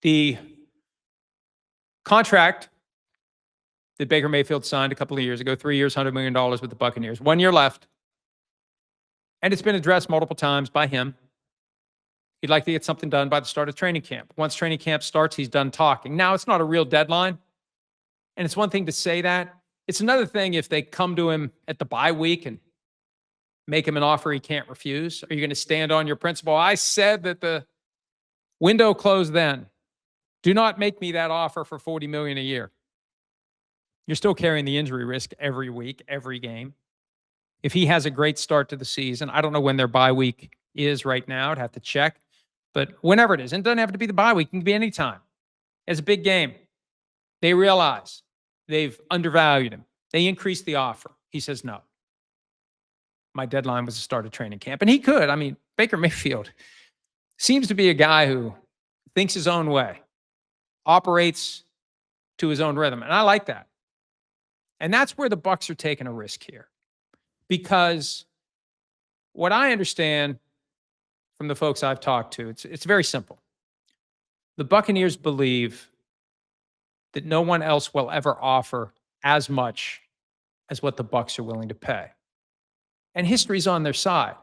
The contract that Baker Mayfield signed a couple of years ago, 3 years, $100 million with the Buccaneers, 1 year left. And it's been addressed multiple times by him. He'd like to get something done by the start of training camp. Once training camp starts, he's done talking. Now, it's not a real deadline. And it's one thing to say that. It's another thing if they come to him at the bye week and make him an offer he can't refuse. Are you going to stand on your principle? I said that the window closed then. Do not make me that offer for $40 million a year. You're still carrying the injury risk every week, every game. If he has a great start to the season, I don't know when their bye week is right now. I'd have to check. But whenever it is, and it doesn't have to be the bye week, it can be any time. It's a big game. They realize they've undervalued him. They increased the offer. He says no. My deadline was the start of training camp. And he could. I mean, Baker Mayfield seems to be a guy who thinks his own way, operates to his own rhythm. And I like that. And that's where the Bucs are taking a risk here. Because what I understand from the folks I've talked to, it's very simple. The Buccaneers believe that no one else will ever offer as much as what the Bucs are willing to pay. And history's on their side.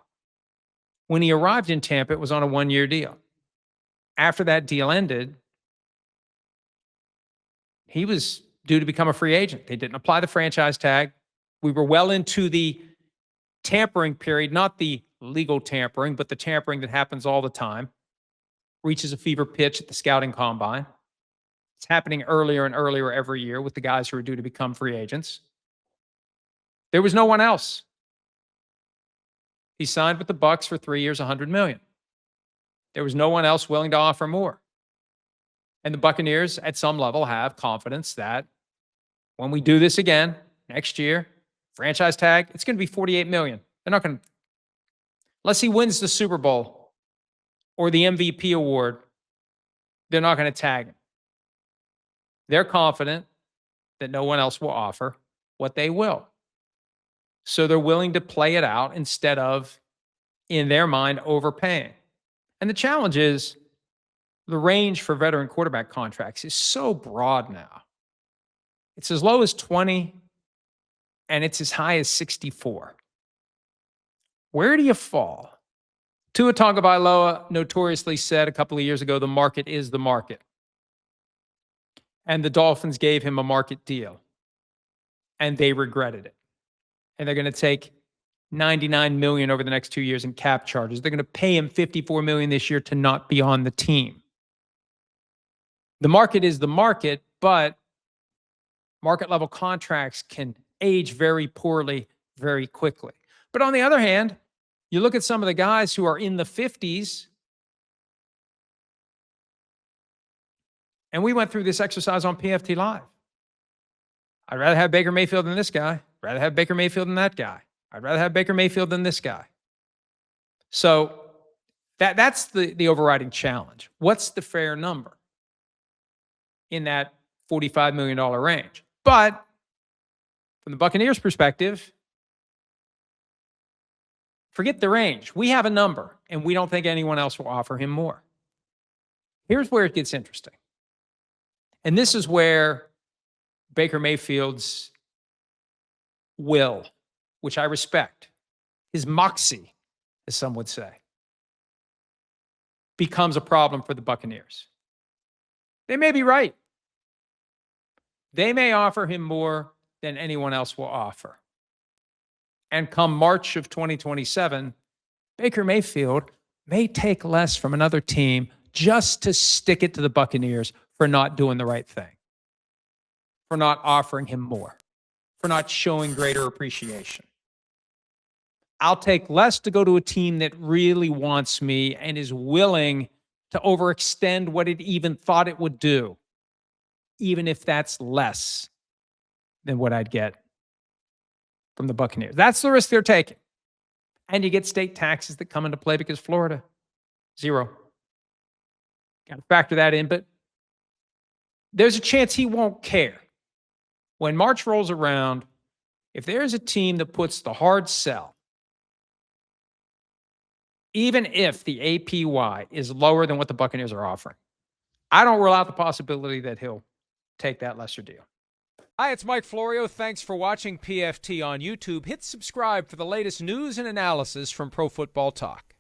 When he arrived in Tampa, it was on a one-year deal. After that deal ended, he was due to become a free agent. They didn't apply the franchise tag. We were well into the tampering period, not the legal tampering, but the tampering that happens all the time. Reaches a fever pitch at the scouting combine. It's happening earlier and earlier every year with the guys who are due to become free agents. There was no one else. He signed with the Bucs for 3 years, $100 million. There was no one else willing to offer more. And the Buccaneers, at some level, have confidence that when we do this again next year, franchise tag, it's going to be $48 million. They're not going to, unless he wins the Super Bowl or the MVP award, they're not going to tag him. They're confident that no one else will offer what they will. So they're willing to play it out instead of, in their mind, overpaying. And the challenge is the range for veteran quarterback contracts is so broad now. It's as low as 20, and it's as high as 64. Where do you fall? Tua Tagovailoa notoriously said a couple of years ago, the market is the market. And the Dolphins gave him a market deal, and they regretted it. And they're going to take $99 million over the next 2 years in cap charges. They're going to pay him $54 million this year to not be on the team. The market is the market, but market-level contracts can age very poorly very quickly. But on the other hand, you look at some of the guys who are in the 50s, and we went through this exercise on PFT Live. I'd rather have Baker Mayfield than this guy. I'd rather have Baker Mayfield than that guy. I'd rather have Baker Mayfield than this guy. So that's the overriding challenge. What's the fair number in that $45 million range? But from the Buccaneers' perspective, forget the range. We have a number, and we don't think anyone else will offer him more. Here's where it gets interesting. And this is where Baker Mayfield's will, which I respect, his moxie, as some would say, becomes a problem for the Buccaneers. They may be right. They may offer him more than anyone else will offer. And come March of 2027, Baker Mayfield may take less from another team just to stick it to the Buccaneers for not doing the right thing, for not offering him more, for not showing greater appreciation. I'll take less to go to a team that really wants me and is willing to overextend what it even thought it would do, even if that's less than what I'd get from the Buccaneers. That's the risk they're taking. And you get state taxes that come into play because Florida, 0. Got to factor that in, but there's a chance he won't care. When March rolls around, if there's a team that puts the hard sell, even if the APY is lower than what the Buccaneers are offering, I don't rule out the possibility that he'll take that lesser deal. Hi, it's Mike Florio. Thanks for watching PFT on YouTube. Hit subscribe for the latest news and analysis from Pro Football Talk.